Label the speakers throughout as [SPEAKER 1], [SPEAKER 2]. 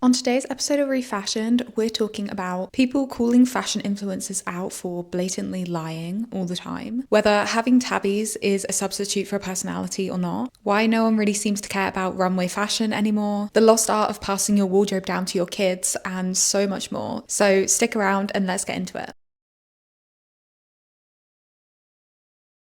[SPEAKER 1] On today's episode of Refashioned, we're talking about people calling fashion influencers out for blatantly lying all the time, whether having tabbies is a substitute for personality or not, why no one really seems to care about runway fashion anymore, the lost art of passing your wardrobe down to your kids, and so much more. So stick around and let's get into it.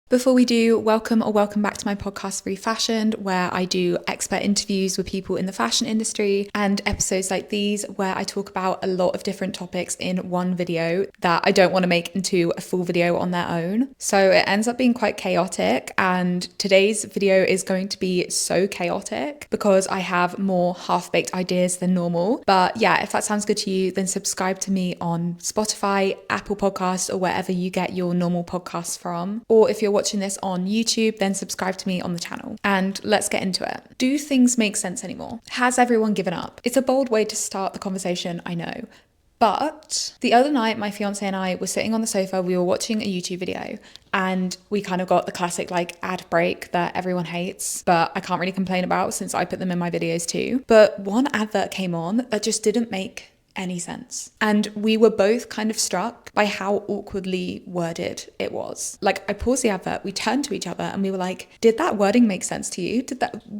[SPEAKER 1] Before we do, welcome back to my podcast Refashioned, where I do expert interviews with people in the fashion industry and episodes like these where I talk about a lot of different topics in one video that I don't want to make into a full video on their own. So it ends up being quite chaotic, and today's video is going to be so chaotic because I have more half-baked ideas than normal. But yeah, if that sounds good to you, then subscribe to me on Spotify, Apple Podcasts, or wherever you get your normal podcasts from. Or if you're watching this on YouTube, then subscribe to me on the channel. And let's get into it. Do things make sense anymore? Has everyone given up? It's a bold way to start the conversation, I know. But the other night, my fiance and I were sitting on the sofa, we were watching a YouTube video, and we kind of got the classic ad break that everyone hates, but I can't really complain about since I put them in my videos too. But one advert came on that just didn't make any sense. And we were both kind of struck by how awkwardly worded it was. I paused the advert, we turned to each other and we were like, did that wording make sense to you?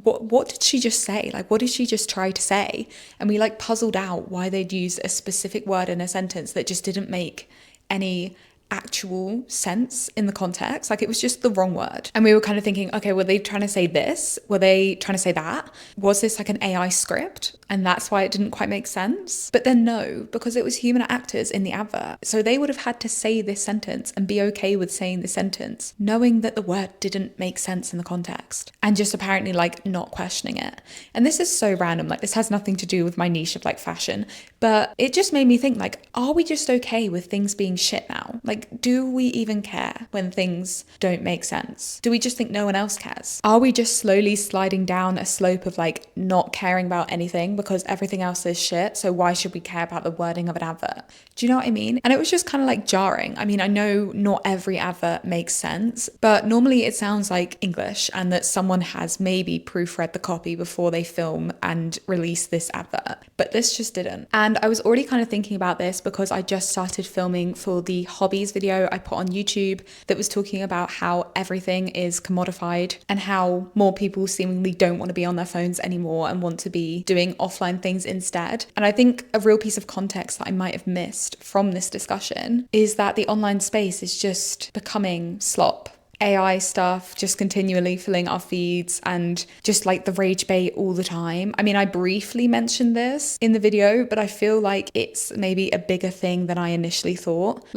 [SPEAKER 1] What did she just say? What did she just try to say? And we puzzled out why they'd use a specific word in a sentence that just didn't make any actual sense in the context. It was just the wrong word. And we were kind of thinking, okay, were they trying to say this? Were they trying to say that? Was this an AI script? And that's why it didn't quite make sense. But then no, because it was human actors in the advert. So they would have had to say this sentence and be okay with saying this sentence, knowing that the word didn't make sense in the context, and just apparently not questioning it. And this is so random. This has nothing to do with my niche of fashion, but it just made me think, are we just okay with things being shit now? Do we even care when things don't make sense? Do we just think no one else cares? Are we just slowly sliding down a slope of not caring about anything because everything else is shit? So why should we care about the wording of an advert? Do you know what I mean? And it was just kind of jarring. I mean, I know not every advert makes sense, but normally it sounds like English and that someone has maybe proofread the copy before they film and release this advert. But this just didn't. And I was already kind of thinking about this because I just started filming for the hobbies video I put on YouTube that was talking about how everything is commodified and how more people seemingly don't want to be on their phones anymore and want to be doing offline things instead. And I think a real piece of context that I might have missed from this discussion is that the online space is just becoming slop. AI stuff just continually filling our feeds and just the rage bait all the time. I mean, I briefly mentioned this in the video, but I feel it's maybe a bigger thing than I initially thought.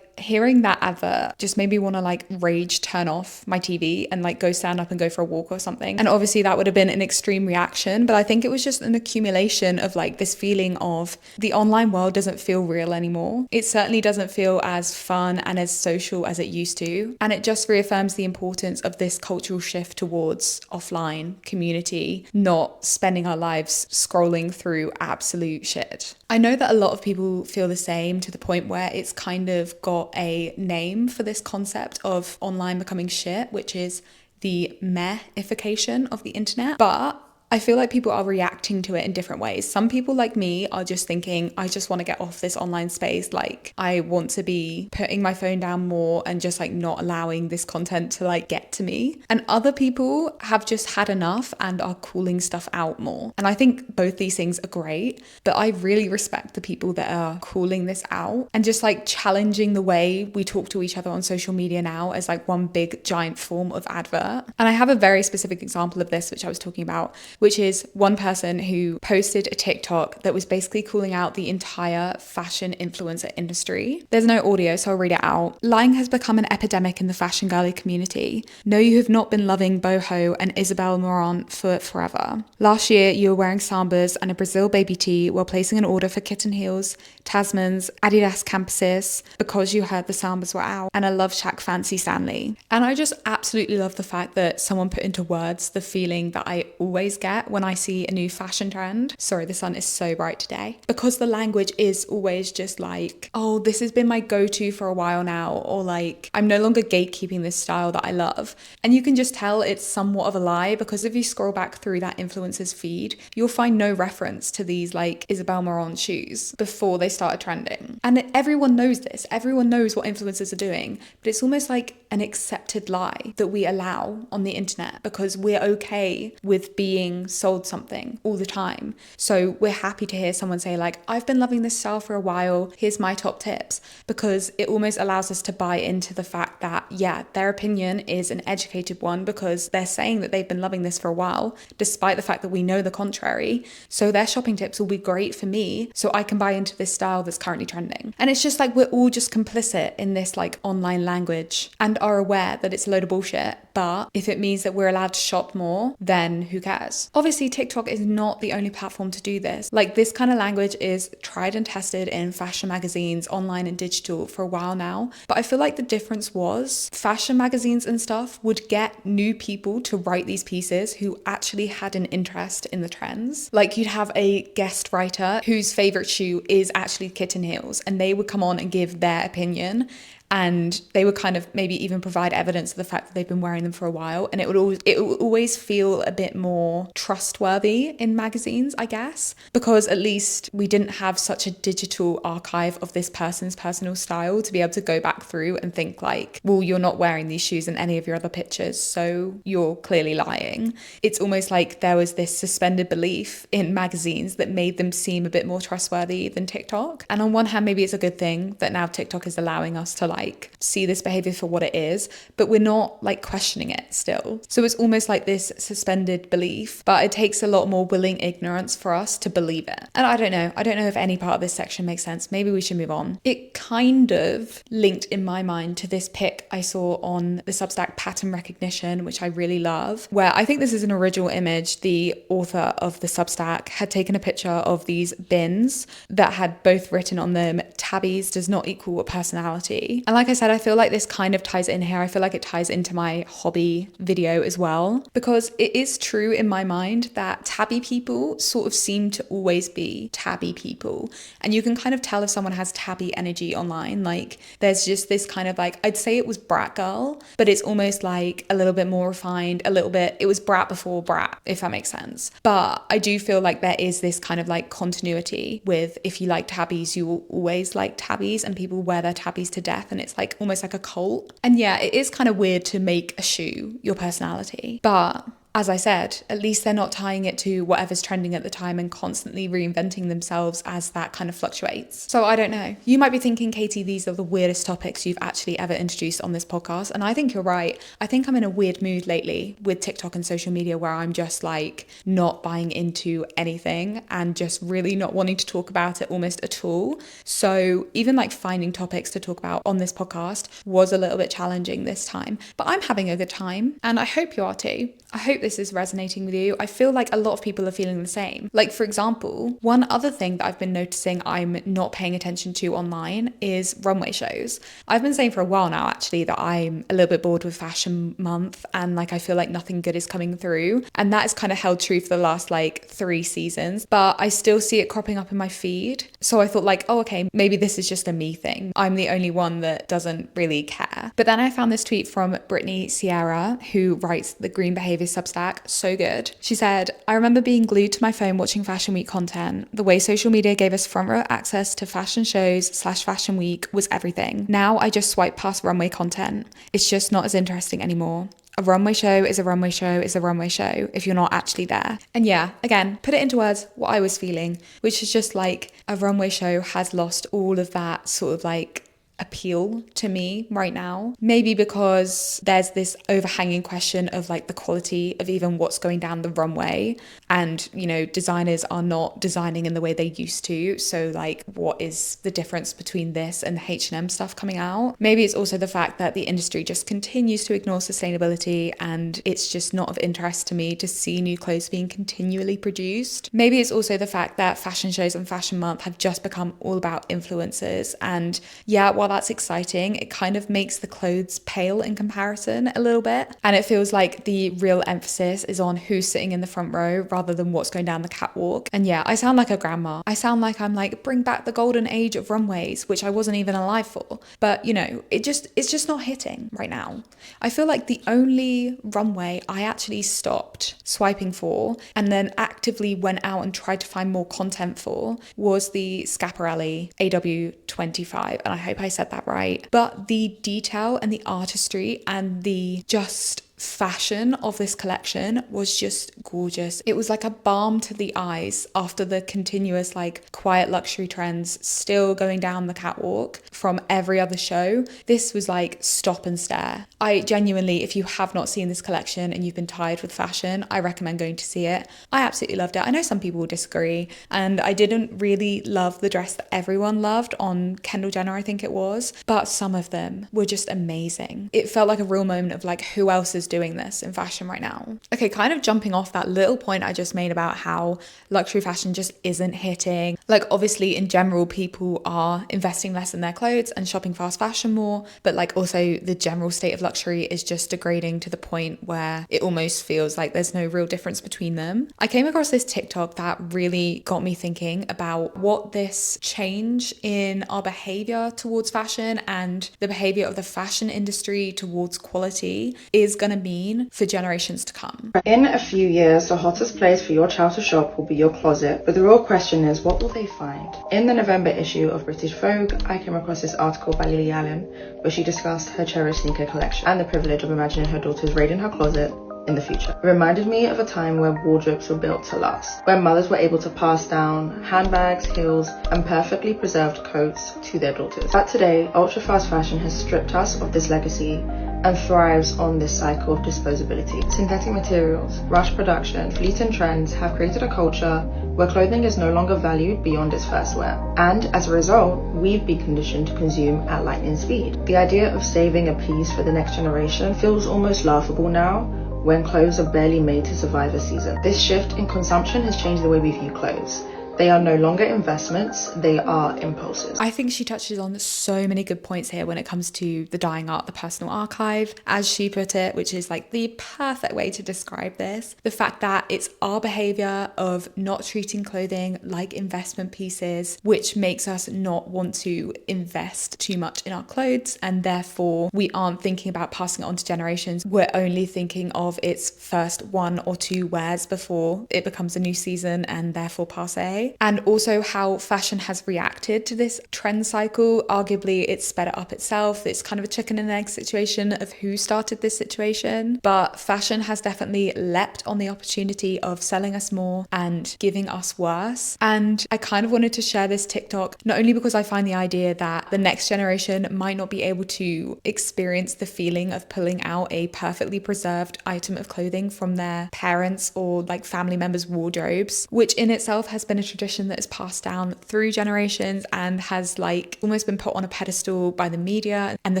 [SPEAKER 1] Hearing that advert just made me want to rage turn off my TV and go stand up and go for a walk or something. And obviously that would have been an extreme reaction, but I think it was just an accumulation of this feeling of the online world doesn't feel real anymore. It certainly doesn't feel as fun and as social as it used to. And it just reaffirms the importance of this cultural shift towards offline community, not spending our lives scrolling through absolute shit. I know that a lot of people feel the same, to the point where it's kind of got a name for this concept of online becoming shit, which is the meh-ification of the internet. But I feel people are reacting to it in different ways. Some people like me are just thinking, I just want to get off this online space. I want to be putting my phone down more and just not allowing this content to get to me. And other people have just had enough and are calling stuff out more. And I think both these things are great, but I really respect the people that are calling this out and just challenging the way we talk to each other on social media now as one big giant form of advert. And I have a very specific example of this, which I was talking about, which is one person who posted a TikTok that was basically calling out the entire fashion influencer industry. There's no audio, so I'll read it out. Lying has become an epidemic in the fashion girly community. No, you have not been loving boho and Isabel Marant for forever. Last year, you were wearing Sambas and a Brazil baby tee while placing an order for kitten heels, Tasmans, Adidas campuses, because you heard the Sambas were out, and a Love Shack fancy Stanley. And I just absolutely love the fact that someone put into words the feeling that I always get get when I see a new fashion trend. Sorry, the sun is so bright today. Because the language is always just like, oh, this has been my go-to for a while now, or like, I'm no longer gatekeeping this style that I love. And you can just tell it's somewhat of a lie, because if you scroll back through that influencer's feed, you'll find no reference to these like Isabel Marant shoes before they started trending. And everyone knows this. Everyone knows what influencers are doing, but it's almost like an accepted lie that we allow on the internet because we're okay with being sold something all the time. So we're happy to hear someone say like, I've been loving this style for a while, here's my top tips, because it almost allows us to buy into the fact that, yeah, their opinion is an educated one because they're saying that they've been loving this for a while, despite the fact that we know the contrary. So their shopping tips will be great for me, so I can buy into this style that's currently trending. And it's just like, we're all just complicit in this like online language and are aware that it's a load of bullshit. But if it means that we're allowed to shop more, then who cares? Obviously, TikTok is not the only platform to do this. Like, this kind of language is tried and tested in fashion magazines, online and digital, for a while now. But I feel like the difference was fashion magazines and stuff would get new people to write these pieces who actually had an interest in the trends. Like, you'd have a guest writer whose favorite shoe is actually kitten heels, and they would come on and give their opinion. And they would kind of maybe even provide evidence of the fact that they've been wearing them for a while. And it would always feel a bit more trustworthy in magazines, I guess, because at least we didn't have such a digital archive of this person's personal style to be able to go back through and think like, well, you're not wearing these shoes in any of your other pictures, so you're clearly lying. It's almost like there was this suspended belief in magazines that made them seem a bit more trustworthy than TikTok. And on one hand, maybe it's a good thing that now TikTok is allowing us to like see this behavior for what it is, but we're not like questioning it still. So it's almost like this suspended belief, but it takes a lot more willing ignorance for us to believe it. And I don't know if any part of this section makes sense. Maybe we should move on. It kind of linked in my mind to this pic I saw on the Substack pattern recognition, which I really love, where I think this is an original image. The author of the Substack had taken a picture of these bins that had both written on them, Tabis does not equal a personality. And like I said, I feel like this kind of ties in here. I feel like it ties into my hobby video as well, because it is true in my mind that tabby people sort of seem to always be tabby people. And you can kind of tell if someone has tabby energy online. Like, there's just this kind of like, I'd say it was brat girl, but it's almost like a little bit more refined, a little bit, it was brat before brat, if that makes sense. But I do feel like there is this kind of like continuity with, if you like tabbies, you will always like tabbies, and people wear their tabbies to death, and it's like almost like a cult. And yeah, it is kind of weird to make a shoe your personality, but as I said, at least they're not tying it to whatever's trending at the time and constantly reinventing themselves as that kind of fluctuates. So I don't know. You might be thinking, Katie, these are the weirdest topics you've actually ever introduced on this podcast. And I think you're right. I think I'm in a weird mood lately with TikTok and social media where I'm just like not buying into anything and just really not wanting to talk about it almost at all. So even like finding topics to talk about on this podcast was a little bit challenging this time. But I'm having a good time, and I hope you are too. I hope this is resonating with you. I feel like a lot of people are feeling the same. Like, for example, one other thing that I've been noticing I'm not paying attention to online is runway shows. I've been saying for a while now, actually, that I'm a little bit bored with Fashion Month, and like I feel like nothing good is coming through. And that has kind of held true for the last like 3 seasons, but I still see it cropping up in my feed. So I thought like, oh, okay, maybe this is just a me thing. I'm the only one that doesn't really care. But then I found this tweet from Brittany Sierra, who writes the Green Behavior Substack. So good. She said, I remember being glued to my phone watching Fashion Week content. The way social media gave us front row access to fashion shows / Fashion Week was everything. Now I just swipe past runway content. It's just not as interesting anymore. A runway show is a runway show is a runway show if you're not actually there. And yeah, again, put it into words what I was feeling, which is just like a runway show has lost all of that sort of like appeal to me right now. Maybe because there's this overhanging question of like the quality of even what's going down the runway, and you know, designers are not designing in the way they used to. So like, what is the difference between this and the H&M stuff coming out? Maybe it's also the fact that the industry just continues to ignore sustainability, and it's just not of interest to me to see new clothes being continually produced. Maybe it's also the fact that fashion shows and Fashion Month have just become all about influencers, and yeah, while while that's exciting, it kind of makes the clothes pale in comparison a little bit. And it feels like the real emphasis is on who's sitting in the front row rather than what's going down the catwalk. And yeah, I sound like a grandma. I sound like I'm like, bring back the golden age of runways, which I wasn't even alive for. But you know, it's just not hitting right now. I feel like the only runway I actually stopped swiping for and then actively went out and tried to find more content for was the Schiaparelli AW25, and I hope I said that right. But the detail and the artistry and the just fashion of this collection was just gorgeous. It was like a balm to the eyes after the continuous like quiet luxury trends still going down the catwalk from every other show. This was like stop and stare. I genuinely, if you have not seen this collection and you've been tired with fashion, I recommend going to see it. I absolutely loved it. I know some people will disagree, and I didn't really love the dress that everyone loved on Kendall Jenner, I think it was, but some of them were just amazing. It felt like a real moment of like, who else is doing this in fashion right now? Okay, kind of jumping off that little point I just made about how luxury fashion just isn't hitting. Like obviously in general, people are investing less in their clothes and shopping fast fashion more, but like also the general state of luxury is just degrading to the point where it almost feels like there's no real difference between them. I came across this TikTok that really got me thinking about what this change in our behavior towards fashion and the behavior of the fashion industry towards quality is going to mean for generations to come.
[SPEAKER 2] In a few years, the hottest place for your child to shop will be your closet, but the real question is, what will they find? In the November issue of British Vogue, I came across this article by Lily Allen where she discussed her cherished sneaker collection and the privilege of imagining her daughters raiding her closet in the future. It reminded me of a time where wardrobes were built to last, where mothers were able to pass down handbags, heels, and perfectly preserved coats to their daughters. But today, ultra-fast fashion has stripped us of this legacy and thrives on this cycle of disposability. Synthetic materials, rush production, fleeting trends have created a culture where clothing is no longer valued beyond its first wear. And as a result, we've been conditioned to consume at lightning speed. The idea of saving a piece for the next generation feels almost laughable now, when clothes are barely made to survive a season. This shift in consumption has changed the way we view clothes. They are no longer investments, they are impulses.
[SPEAKER 1] I think she touches on so many good points here when it comes to the dying art, the personal archive, as she put it, which is like the perfect way to describe this. The fact that it's our behavior of not treating clothing like investment pieces, which makes us not want to invest too much in our clothes, and therefore we aren't thinking about passing it on to generations. We're only thinking of its first 1 or 2 wears before it becomes a new season and therefore passe. And also how fashion has reacted to this trend cycle. Arguably, it's sped it up itself. It's kind of a chicken and egg situation of who started this situation. But fashion has definitely leapt on the opportunity of selling us more and giving us worse. And I kind of wanted to share this TikTok, not only because I find the idea that the next generation might not be able to experience the feeling of pulling out a perfectly preserved item of clothing from their parents' or like family members' wardrobes, which in itself has been a tradition that is passed down through generations and has like almost been put on a pedestal by the media and the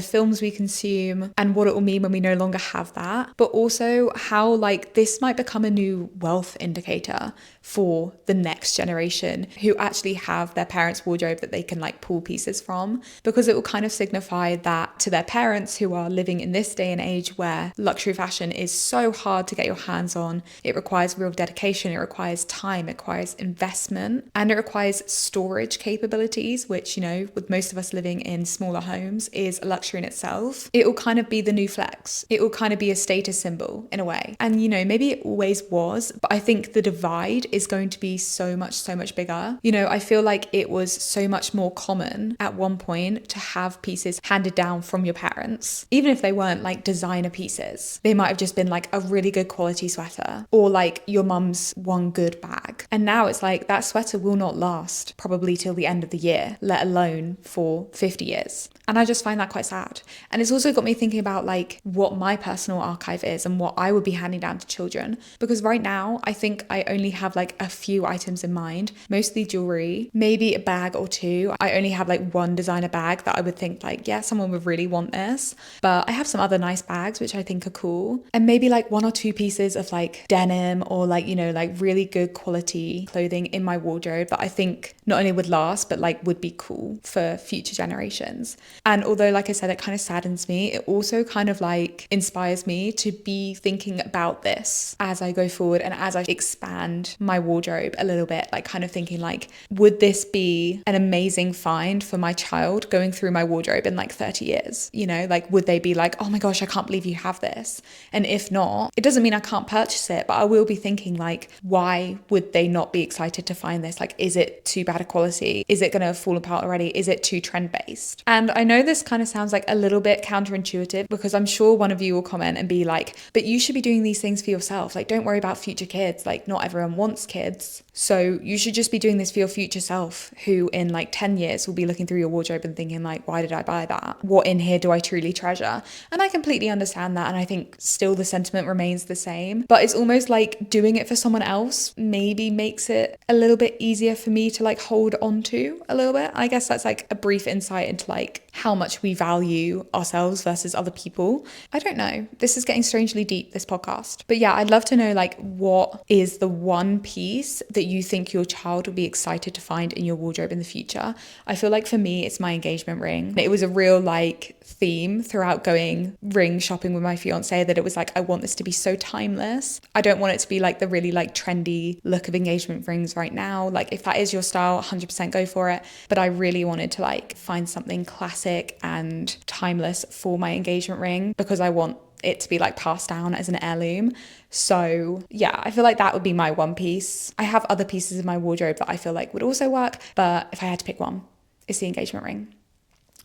[SPEAKER 1] films we consume, and what it will mean when we no longer have that, but also how like this might become a new wealth indicator for the next generation who actually have their parents' wardrobe that they can like pull pieces from, because it will kind of signify that to their parents who are living in this day and age where luxury fashion is so hard to get your hands on. It requires real dedication, it requires time, it requires investment, and it requires storage capabilities, which, you know, with most of us living in smaller homes is a luxury in itself. It will kind of be the new flex. It will kind of be a status symbol in a way. And, you know, maybe it always was, but I think the divide is going to be so much bigger. You know, I feel like it was so much more common at one point to have pieces handed down from your parents, even if they weren't like designer pieces. They might have just been like a really good quality sweater or like your mum's one good bag. And now it's like that sweater will not last probably till the end of the year, let alone for 50 years. And I just find that quite sad. And it's also got me thinking about like what my personal archive is and what I would be handing down to children. Because right now, I think I only have like like a few items in mind, mostly jewelry, maybe a bag or two. I only have like one designer bag that I would think like, yeah, someone would really want this. But I have some other nice bags, which I think are cool. And maybe like one or two pieces of like denim or like, you know, like really good quality clothing in my wardrobe that I think not only would last, but like would be cool for future generations. And although, like I said, it kind of saddens me, it also kind of like inspires me to be thinking about this as I go forward and as I expand my wardrobe a little bit, like kind of thinking like, would this be an amazing find for my child going through my wardrobe in like 30 years? You know, like, would they be like, oh my gosh, I can't believe you have this? And if not, it doesn't mean I can't purchase it, but I will be thinking like, why would they not be excited to find this? Like, is it too bad a quality? Is it going to fall apart already? Is it too trend based? And I know this kind of sounds like a little bit counterintuitive, because I'm sure one of you will comment and be like, but you should be doing these things for yourself. Like, don't worry about future kids. Like, not everyone wants kids. So you should just be doing this for your future self, who in like 10 years will be looking through your wardrobe and thinking like, why did I buy that? What in here do I truly treasure? And I completely understand that. And I think still the sentiment remains the same, but it's almost like doing it for someone else maybe makes it a little bit easier for me to like hold on to a little bit. I guess that's like a brief insight into like how much we value ourselves versus other people. I don't know. This is getting strangely deep, this podcast. But yeah, I'd love to know like, what is the one piece that you think your child will be excited to find in your wardrobe in the future? I feel like for me, it's my engagement ring. It was a real like theme throughout going ring shopping with my fiance, that it was like, I want this to be so timeless. I don't want it to be like the really like trendy look of engagement rings right now. Like, if that is your style, 100% go for it. But I really wanted to like find something classic and timeless for my engagement ring, because I want it to be like passed down as an heirloom. So yeah, I feel like that would be my one piece. I have other pieces in my wardrobe that I feel like would also work, but if I had to pick one, it's the engagement ring.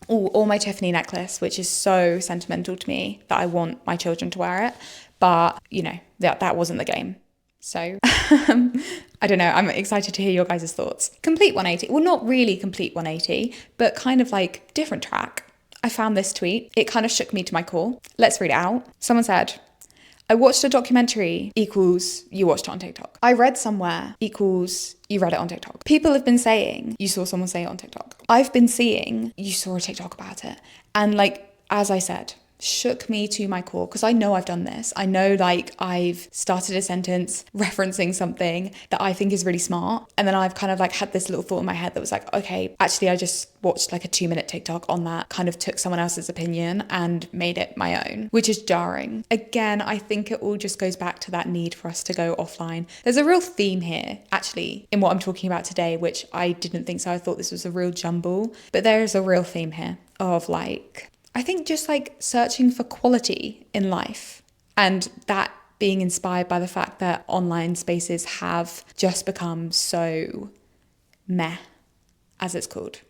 [SPEAKER 1] Or my Tiffany necklace, which is so sentimental to me that I want my children to wear it. But you know, that wasn't the game. So I don't know, I'm excited to hear your guys' thoughts. Complete 180, well, not really complete 180, but kind of like different track. I found this tweet. It kind of shook me to my core. Let's read it out. Someone said, I watched a documentary equals you watched it on TikTok. I read somewhere equals you read it on TikTok. People have been saying you saw someone say it on TikTok. I've been seeing you saw a TikTok about it. And like, as I said, shook me to my core, because I know I've done this. I know like I've started a sentence referencing something that I think is really smart, and then I've kind of like had this little thought in my head that was like, okay, actually I just watched like a 2-minute TikTok on that, kind of took someone else's opinion and made it my own, which is jarring. Again, I think it all just goes back to that need for us to go offline. There's a real theme here actually in what I'm talking about today, which I didn't think so. I thought this was a real jumble, but there is a real theme here of like, I think just like searching for quality in life, and that being inspired by the fact that online spaces have just become so meh, as it's called.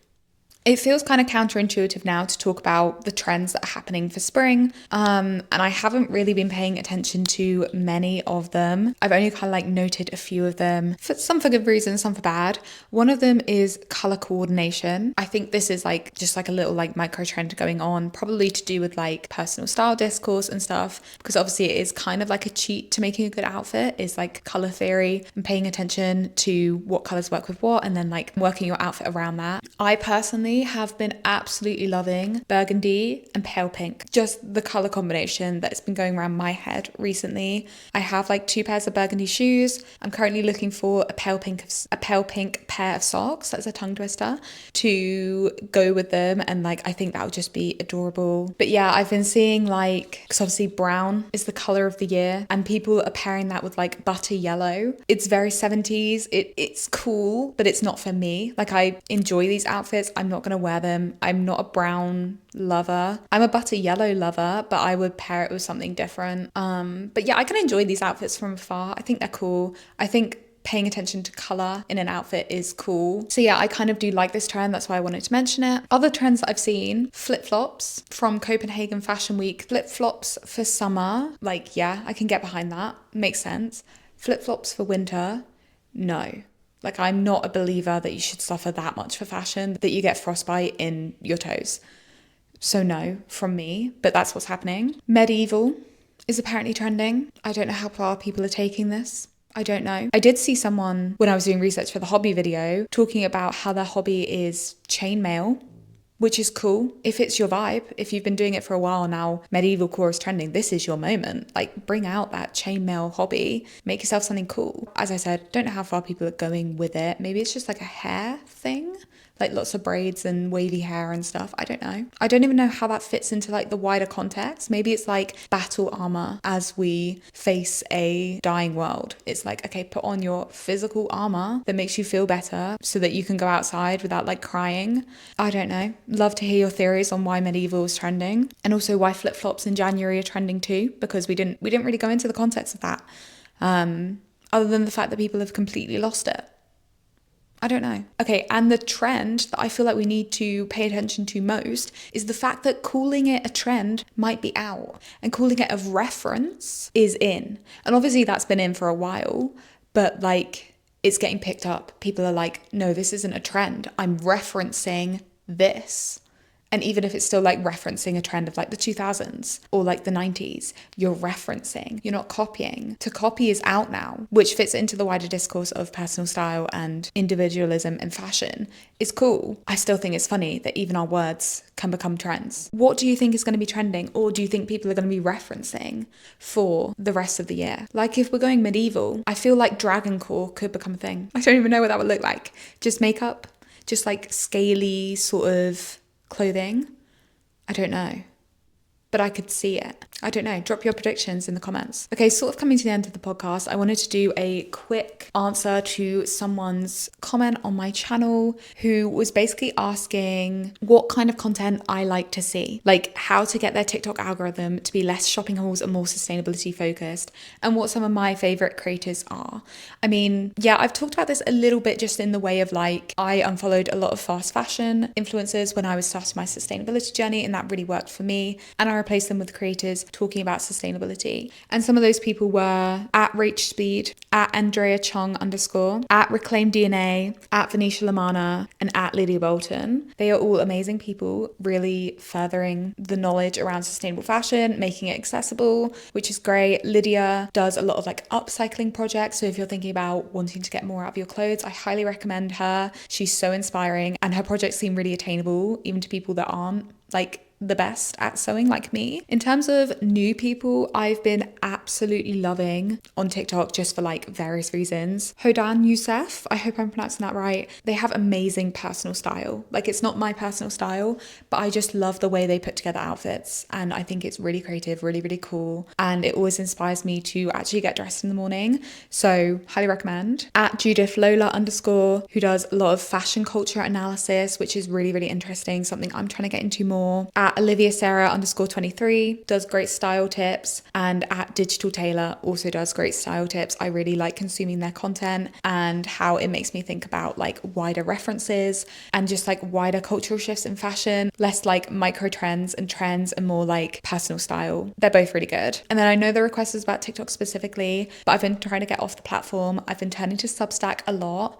[SPEAKER 1] It feels kind of counterintuitive now to talk about the trends that are happening for spring. And I haven't really been paying attention to many of them. I've only kind of like noted a few of them, some for good reasons, some for bad. One of them is color coordination. I think this is like just like a little like micro trend going on, probably to do with like personal style discourse and stuff, because obviously it is kind of like a cheat to making a good outfit, is like color theory and paying attention to what colors work with what, and then like working your outfit around that. I personally have been absolutely loving burgundy and pale pink, just the color combination that's been going around my head recently. I have like 2 pairs of burgundy shoes. I'm currently looking for a pale pink pair of socks, that's a tongue twister, to go with them, and like I think that would just be adorable. But yeah, I've been seeing like, because obviously brown is the color of the year, and people are pairing that with like butter yellow. It's very 70s. It's cool, but it's not for me. Like, I enjoy these outfits, I'm not gonna wear them. I'm not a brown lover. I'm a butter yellow lover, but I would pair it with something different. But yeah, I can enjoy these outfits from afar. I think they're cool. I think paying attention to color in an outfit is cool. So yeah, I kind of do like this trend. That's why I wanted to mention it. Other trends that I've seen, flip-flops from Copenhagen Fashion Week. Flip-flops for summer, like, yeah, I can get behind that. Makes sense. Flip-flops for winter, no. Like, I'm not a believer that you should suffer that much for fashion, that you get frostbite in your toes. So no, from me, but that's what's happening. Medieval is apparently trending. I don't know how far people are taking this. I don't know. I did see someone when I was doing research for the hobby video talking about how their hobby is chainmail, which is cool. If it's your vibe, if you've been doing it for a while now, medieval core is trending, this is your moment. Like, bring out that chainmail hobby, make yourself something cool. As I said, don't know how far people are going with it. Maybe it's just like a hair thing, like lots of braids and wavy hair and stuff. I don't know. I don't even know how that fits into like the wider context. Maybe it's like battle armor as we face a dying world. It's like, okay, put on your physical armor that makes you feel better so that you can go outside without like crying. I don't know. Love to hear your theories on why medieval is trending, and also why flip-flops in January are trending too, because we didn't really go into the context of that, other than the fact that people have completely lost it. I don't know. Okay, and the trend that I feel like we need to pay attention to most is the fact that calling it a trend might be out and calling it a reference is in. And obviously that's been in for a while, but like it's getting picked up. People are like, no, this isn't a trend. I'm referencing this. And even if it's still like referencing a trend of like the 2000s or like the 90s, you're referencing, you're not copying. To copy is out now, which fits into the wider discourse of personal style and individualism and fashion. It's cool. I still think it's funny that even our words can become trends. What do you think is going to be trending, or do you think people are going to be referencing for the rest of the year? Like if we're going medieval, I feel like dragoncore could become a thing. I don't even know what that would look like. Just makeup, just like scaly sort of clothing. I don't know, but I could see it. I don't know. Drop your predictions in the comments. Okay, sort of coming to the end of the podcast, I wanted to do a quick answer to someone's comment on my channel who was basically asking what kind of content I like to see, like how to get their TikTok algorithm to be less shopping hauls and more sustainability focused, and what some of my favorite creators are. I mean, yeah, I've talked about this a little bit just in the way of like, I unfollowed a lot of fast fashion influencers when I was starting my sustainability journey, and that really worked for me. And I replaced them with creators talking about sustainability. And some of those people were at Rach Speed, at Andrea Chung _, at Reclaim DNA, at Venetia Lamana, and at Lydia Bolton. They are all amazing people, really furthering the knowledge around sustainable fashion, making it accessible, which is great. Lydia does a lot of like upcycling projects. So if you're thinking about wanting to get more out of your clothes, I highly recommend her. She's so inspiring, and her projects seem really attainable, even to people that aren't like the best at sewing like me. In terms of new people, I've been absolutely loving on TikTok just for like various reasons. Hodan Youssef, I hope I'm pronouncing that right. They have amazing personal style. Like it's not my personal style, but I just love the way they put together outfits, and I think it's really creative, really, really cool. And it always inspires me to actually get dressed in the morning. So highly recommend. At Judith Lola _, who does a lot of fashion culture analysis, which is really, really interesting, something I'm trying to get into more. At Olivia Sarah _23 does great style tips, and at Digital Tailor also does great style tips. I really like consuming their content and how it makes me think about like wider references and just like wider cultural shifts in fashion, less like micro trends and more like personal style. They're both really good. And then I know the request is about TikTok specifically, but I've been trying to get off the platform. I've been turning to Substack a lot.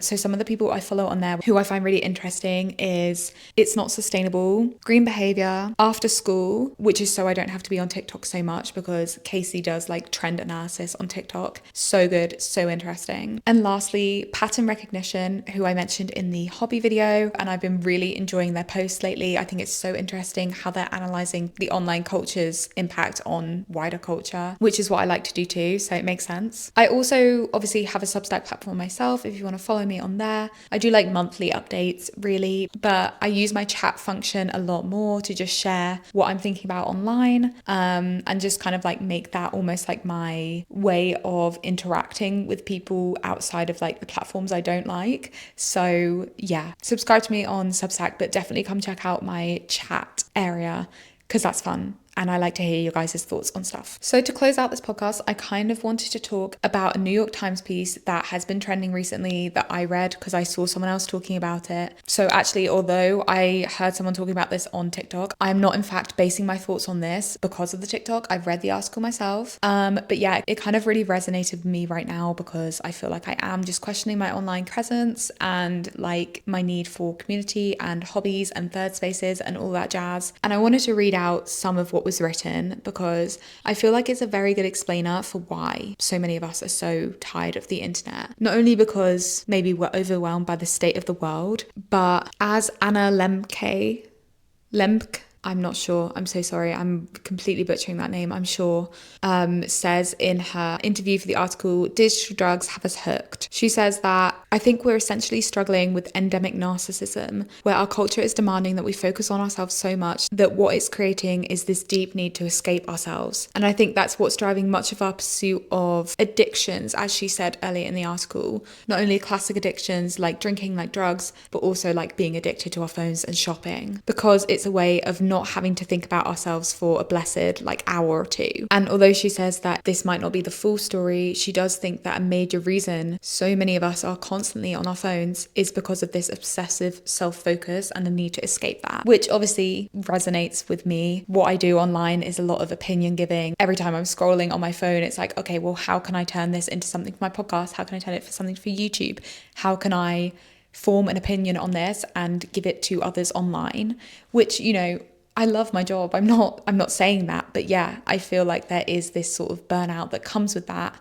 [SPEAKER 1] So some of the people I follow on there who I find really interesting is It's Not Sustainable, Green Behavior, After School, which is so I don't have to be on TikTok so much, because Casey does like trend analysis on TikTok. So good, so interesting. And lastly, Pattern Recognition, who I mentioned in the hobby video, and I've been really enjoying their posts lately. I think it's so interesting how they're analysing the online culture's impact on wider culture, which is what I like to do too, so it makes sense. I also obviously have a Substack platform myself if you want to follow me on there. I do like monthly updates really, but I use my chat function a lot more to just share what I'm thinking about online, and just kind of like make that almost like my way of interacting with people outside of like the platforms I don't like. So yeah, subscribe to me on Substack, but definitely come check out my chat area because that's fun. And I like to hear your guys' thoughts on stuff. So to close out this podcast, I kind of wanted to talk about a New York Times piece that has been trending recently that I read because I saw someone else talking about it. So actually, although I heard someone talking about this on TikTok, I'm not in fact basing my thoughts on this because of the TikTok. I've read the article myself. But yeah, it kind of really resonated with me right now because I feel like I am just questioning my online presence and like my need for community and hobbies and third spaces and all that jazz. And I wanted to read out some of what what was written, because I feel like it's a very good explainer for why so many of us are so tired of the internet. Not only because maybe we're overwhelmed by the state of the world, but as Anna Lemke, I'm not sure, I'm so sorry, I'm completely butchering that name, I'm sure, says in her interview for the article, digital drugs have us hooked. She says that, I think we're essentially struggling with endemic narcissism, where our culture is demanding that we focus on ourselves so much that what it's creating is this deep need to escape ourselves. And I think that's what's driving much of our pursuit of addictions, as she said earlier in the article. Not only classic addictions like drinking, like drugs, but also like being addicted to our phones and shopping, because it's a way of not having to think about ourselves for a blessed like hour or two. And although she says that this might not be the full story, she does think that a major reason so many of us are constantly on our phones is because of this obsessive self-focus and the need to escape that, which obviously resonates with me. What I do online is a lot of opinion giving. Every time I'm scrolling on my phone, it's like, okay, well, how can I turn this into something for my podcast? How can I turn it for something for YouTube? How can I form an opinion on this and give it to others online? Which, you know, I love my job. I'm not saying that, but yeah, I feel like there is this sort of burnout that comes with that,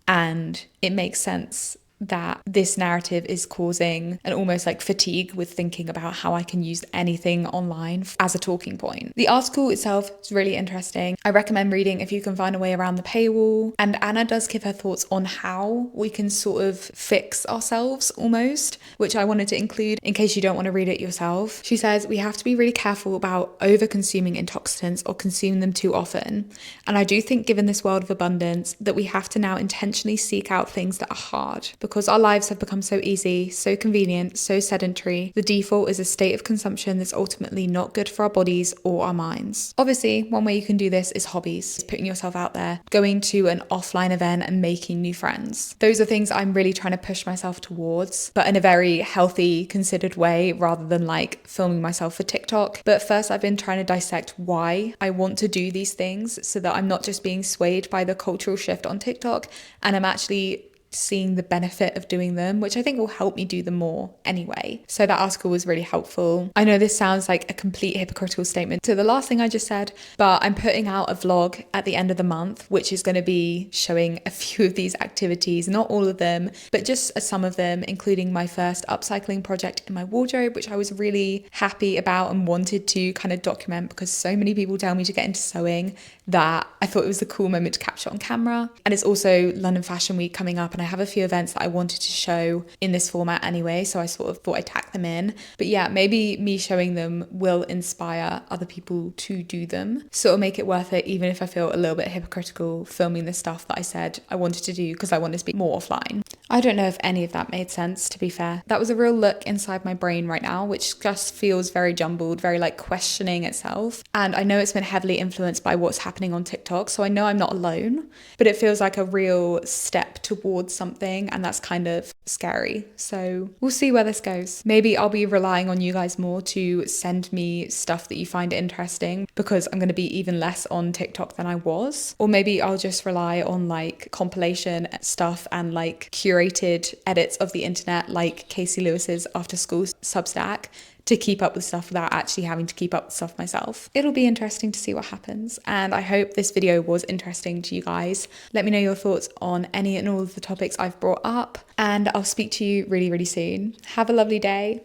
[SPEAKER 1] and it makes sense that this narrative is causing an almost like fatigue with thinking about how I can use anything online as a talking point. The article itself is really interesting. I recommend reading if you can find a way around the paywall. And Anna does give her thoughts on how we can sort of fix ourselves almost, which I wanted to include in case you don't want to read it yourself. She says we have to be really careful about over-consuming intoxicants or consuming them too often. And I do think, given this world of abundance, that we have to now intentionally seek out things that are hard, because our lives have become so easy, so convenient, so sedentary. The default is a state of consumption that's ultimately not good for our bodies or our minds. Obviously, one way you can do this is hobbies, putting yourself out there, going to an offline event and making new friends. Those are things I'm really trying to push myself towards, but in a very healthy, considered way, rather than like filming myself for TikTok. But first, I've been trying to dissect why I want to do these things, so that I'm not just being swayed by the cultural shift on TikTok, and I'm actually seeing the benefit of doing them, which I think will help me do them more anyway. So that article was really helpful. I know this sounds like a complete hypocritical statement to the last thing I just said, but I'm putting out a vlog at the end of the month, which is going to be showing a few of these activities, not all of them, but just some of them, including my first upcycling project in my wardrobe, which I was really happy about and wanted to kind of document, because so many people tell me to get into sewing that I thought it was a cool moment to capture on camera. And it's also London Fashion Week coming up, and I have a few events that I wanted to show in this format anyway, so I sort of thought I'd tack them in. But yeah, maybe me showing them will inspire other people to do them, so it'll make it worth it, even if I feel a little bit hypocritical filming the stuff that I said I wanted to do because I wanted to be more offline. I don't know if any of that made sense, to be fair. That was a real look inside my brain right now, which just feels very jumbled, very like questioning itself. And I know it's been heavily influenced by what's happening on TikTok, so I know I'm not alone, but it feels like a real step towards something, and that's kind of scary. So we'll see where this goes. Maybe I'll be relying on you guys more to send me stuff that you find interesting, because I'm going to be even less on TikTok than I was. Or maybe I'll just rely on like compilation stuff and like curated edits of the internet, like Casey Lewis's After School Substack, to keep up with stuff without actually having to keep up with stuff myself. It'll be interesting to see what happens, and I hope this video was interesting to you guys. Let me know your thoughts on any and all of the topics I've brought up, and I'll speak to you really, really soon. Have a lovely day.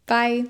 [SPEAKER 1] Bye.